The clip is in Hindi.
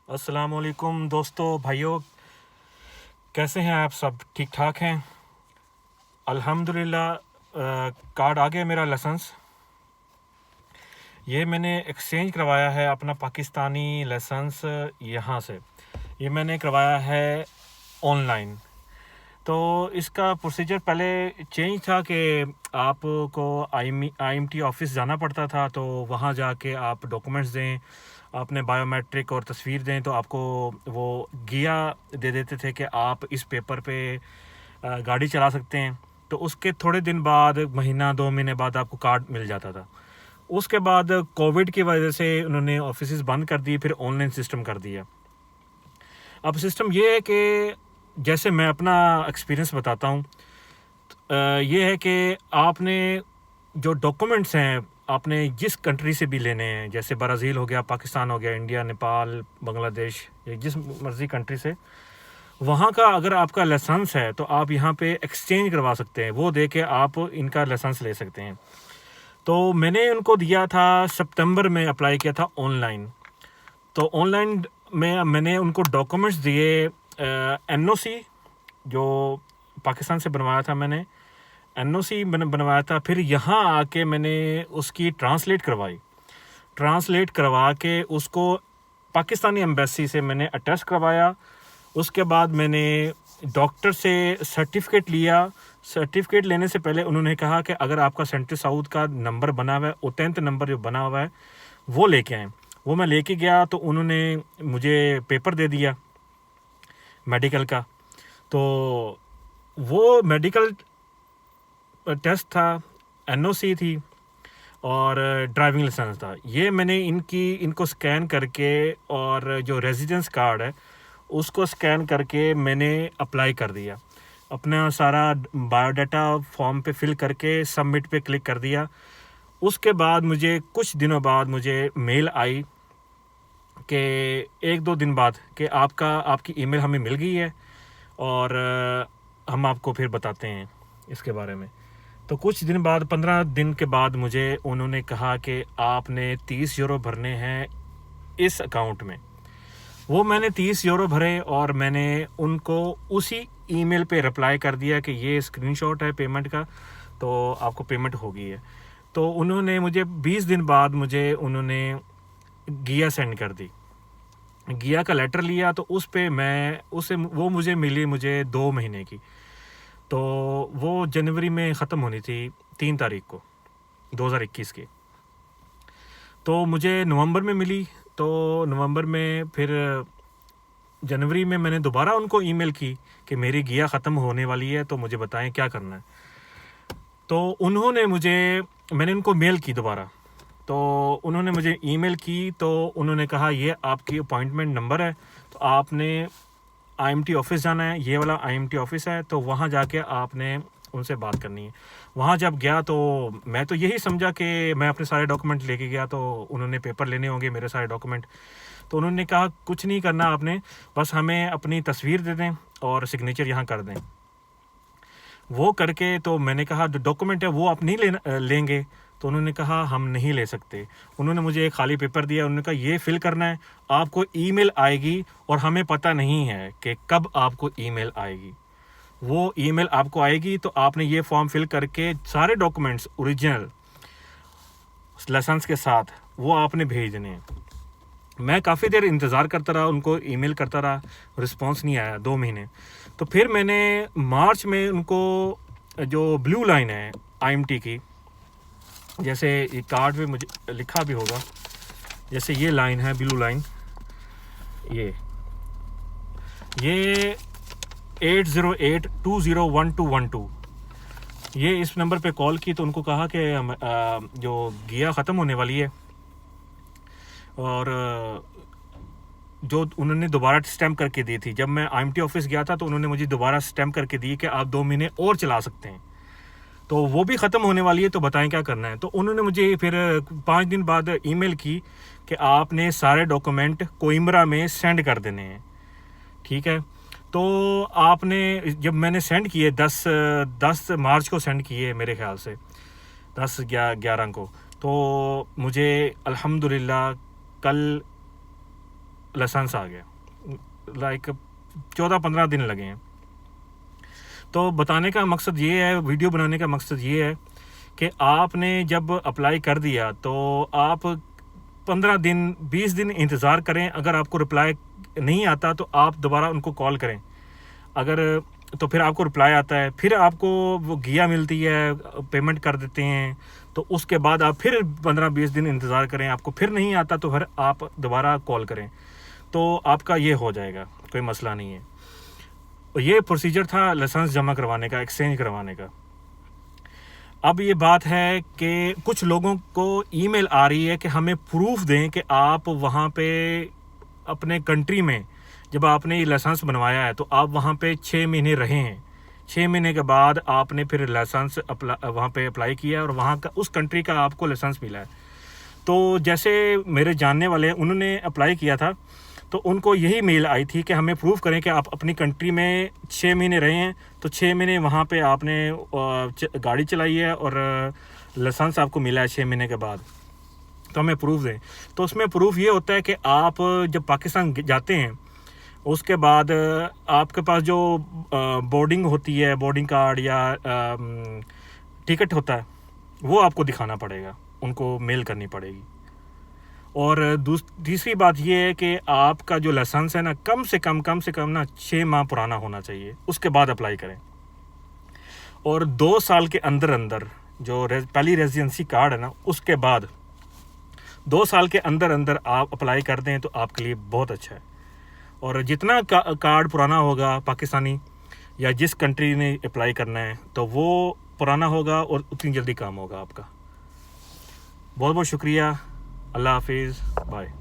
अस्सलामुअलैकुम दोस्तों भाइयों, कैसे हैं आप सब? ठीक ठाक हैं? अल्हम्दुलिल्लाह। कार्ड आ गया मेरा लाइसेंस। ये मैंने एक्सचेंज करवाया है अपना पाकिस्तानी लाइसेंस यहाँ से। ये मैंने करवाया है ऑनलाइन। तो इसका प्रोसीजर पहले चेंज था कि आपको आईएमटी ऑफिस जाना पड़ता था, तो वहाँ जाके आप डॉक्यूमेंट्स दें, अपने बायोमेट्रिक और तस्वीर दें, तो आपको वो गिया दे देते थे कि आप इस पेपर पे गाड़ी चला सकते हैं। तो उसके थोड़े दिन बाद, महीना 2 महीने बाद आपको कार्ड मिल जाता था। उसके बाद कोविड की वजह से उन्होंने ऑफिस बंद कर दिए, फिर ऑनलाइन सिस्टम कर दिया। अब सिस्टम ये है कि जैसे मैं अपना एक्सपीरियंस बताता हूँ, ये है कि आपने जो डॉक्यूमेंट्स हैं आपने जिस कंट्री से भी लेने हैं, जैसे ब्राज़ील हो गया, पाकिस्तान हो गया, इंडिया, नेपाल, बांग्लादेश, या जिस मर्ज़ी कंट्री से, वहाँ का अगर आपका लाइसेंस है तो आप यहाँ पे एक्सचेंज करवा सकते हैं। वो दे के आप इनका लाइसेंस ले सकते हैं। तो मैंने उनको दिया था, सितंबर में अप्लाई किया था ऑनलाइन। तो ऑनलाइन में मैंने उनको डॉक्यूमेंट्स दिए, एनओसी जो पाकिस्तान से बनवाया था मैंने, एनओसी बनवाया था। फिर यहाँ आके मैंने उसकी ट्रांसलेट करवा के उसको पाकिस्तानी एम्बेसी से मैंने अटैच करवाया। उसके बाद मैंने डॉक्टर से सर्टिफिकेट लिया। सर्टिफिकेट लेने से पहले उन्होंने कहा कि अगर आपका सेंट्रल साउथ का नंबर बना हुआ है, वो 10th नंबर जो बना हुआ है, वो लेके आएँ। वो मैं लेके गया तो उन्होंने मुझे पेपर दे दिया मेडिकल का। तो वो मेडिकल टेस्ट था, एनओसी थी और ड्राइविंग लाइसेंस था। ये मैंने इनको स्कैन करके, और जो रेजिडेंस कार्ड है उसको स्कैन करके मैंने अप्लाई कर दिया। अपना सारा बायोडाटा फॉर्म पे फिल करके सबमिट पे क्लिक कर दिया। उसके बाद मुझे कुछ दिनों बाद मुझे मेल आई कि 1-2 दिन बाद कि आपकी ईमेल हमें मिल गई है, और हम आपको फिर बताते हैं इसके बारे में। तो कुछ दिन बाद, 15 दिन के बाद, मुझे उन्होंने कहा कि आपने 30 यूरो भरने हैं इस अकाउंट में। वो मैंने 30 यूरो भरे और मैंने उनको उसी ईमेल पे रिप्लाई कर दिया कि ये स्क्रीनशॉट है पेमेंट का, तो आपको पेमेंट हो गई है। तो उन्होंने मुझे 20 दिन बाद उन्होंने गिया सेंड कर दी। गिया का लेटर लिया, तो उस पे वो मुझे मिली, मुझे 2 महीने की। तो वो जनवरी में ख़त्म होनी थी, 3 तारीख को 2021 की। तो मुझे नवंबर में मिली। तो नवंबर में फिर जनवरी में मैंने दोबारा उनको ईमेल की कि मेरी गिया ख़त्म होने वाली है, तो मुझे बताएं क्या करना है। तो मैंने उनको मेल की दोबारा। तो उन्होंने मुझे ईमेल की, तो उन्होंने कहा ये आपकी अपॉइंटमेंट नंबर है, तो आपने आईएमटी ऑफिस जाना है, ये वाला आईएमटी ऑफिस है, तो वहाँ जाके आपने उनसे बात करनी है। वहाँ जब गया तो मैं तो यही समझा कि मैं अपने सारे डॉक्यूमेंट लेके गया, तो उन्होंने पेपर लेने होंगे मेरे सारे डॉक्यूमेंट। तो उन्होंने कहा कुछ नहीं करना आपने, बस हमें अपनी तस्वीर दे दें और सिग्नेचर यहाँ कर दें। वो करके तो मैंने कहा जो डॉक्यूमेंट है वो आप नहीं लेंगे? तो उन्होंने कहा हम नहीं ले सकते। उन्होंने मुझे एक खाली पेपर दिया, उन्होंने कहा ये फिल करना है, आपको ईमेल आएगी और हमें पता नहीं है कि कब आपको ईमेल आएगी। वो ईमेल आपको आएगी तो आपने ये फॉर्म फिल करके सारे डॉक्यूमेंट्स ओरिजिनल लाइसेंस के साथ वो आपने भेज देने हैं। मैं काफ़ी देर इंतज़ार करता रहा, उनको ईमेल करता रहा, रिस्पांस नहीं आया 2 महीने। तो फिर मैंने मार्च में उनको, जो ब्लू लाइन है आईएमटी की, जैसे ये कार्ड पे मुझे लिखा भी होगा, जैसे ये लाइन है ब्लू लाइन, ये 808201212, ये इस नंबर पे कॉल की। तो उनको कहा कि जो गिया ख़त्म होने वाली है, और जो उन्होंने दोबारा स्टैम्प करके दी थी। जब मैं आईएमटी ऑफिस गया था तो उन्होंने मुझे दोबारा स्टैम्प करके दी कि आप 2 महीने और चला सकते हैं, तो वो भी ख़त्म होने वाली है, तो बताएं क्या करना है। तो उन्होंने मुझे फिर 5 दिन बाद ईमेल की कि आपने सारे डॉक्यूमेंट कोइम्ब्रा में सेंड कर देने हैं, ठीक है। तो आपने, जब मैंने सेंड किए 10 मार्च को सेंड किए मेरे ख्याल से, 10-11 को, तो मुझे अल्हम्दुलिल्लाह कल लाइसेंस आ गया, लाइक 14-15 दिन लगे हैं। तो बताने का मकसद ये है, वीडियो बनाने का मकसद ये है कि आपने जब अप्लाई कर दिया तो आप 15 दिन 20 दिन इंतज़ार करें। अगर आपको रिप्लाई नहीं आता तो आप दोबारा उनको कॉल करें, अगर तो फिर आपको रिप्लाई आता है, फिर आपको वो गिया मिलती है, पेमेंट कर देते हैं, तो उसके बाद आप फिर 15-20 दिन इंतज़ार करें। आपको फिर नहीं आता तो फिर आप दोबारा कॉल करें, तो आपका ये हो जाएगा, कोई मसला नहीं है। ये प्रोसीजर था लाइसेंस जमा करवाने का, एक्सचेंज करवाने का। अब ये बात है कि कुछ लोगों को ईमेल आ रही है कि हमें प्रूफ दें कि आप वहाँ पे अपने कंट्री में जब आपने ये लाइसेंस बनवाया है तो आप वहाँ पे 6 महीने रहे हैं। 6 महीने के बाद आपने फिर लाइसेंस वहाँ पे अप्लाई किया और वहाँ का उस कंट्री का आपको लाइसेंस मिला है। तो जैसे मेरे जानने वाले हैं, उन्होंने अप्लाई किया था, तो उनको यही मेल आई थी कि हमें प्रूफ करें कि आप अपनी कंट्री में 6 महीने रहे हैं, तो 6 महीने वहाँ पे आपने गाड़ी चलाई है और लाइसेंस आपको मिला है 6 महीने के बाद, तो हमें प्रूफ दें। तो उसमें प्रूफ ये होता है कि आप जब पाकिस्तान जाते हैं उसके बाद आपके पास जो बोर्डिंग होती है, बोर्डिंग कार्ड या टिकट होता है, वो आपको दिखाना पड़ेगा, उनको मेल करनी पड़ेगी। और तीसरी बात ये है कि आपका जो लाइसेंस है ना, कम से कम ना 6 माह पुराना होना चाहिए, उसके बाद अप्लाई करें। और 2 साल के अंदर जो पहली रेजिडेंसी कार्ड है ना, उसके बाद 2 साल के अंदर आप अप्लाई कर दें तो आपके लिए बहुत अच्छा है। और जितना कार्ड पुराना होगा पाकिस्तानी या जिस कंट्री ने अप्लाई करना है, तो वो पुराना होगा और उतनी जल्दी काम होगा आपका। बहुत बहुत शुक्रिया। अल्लाह हाफिज़, बाय।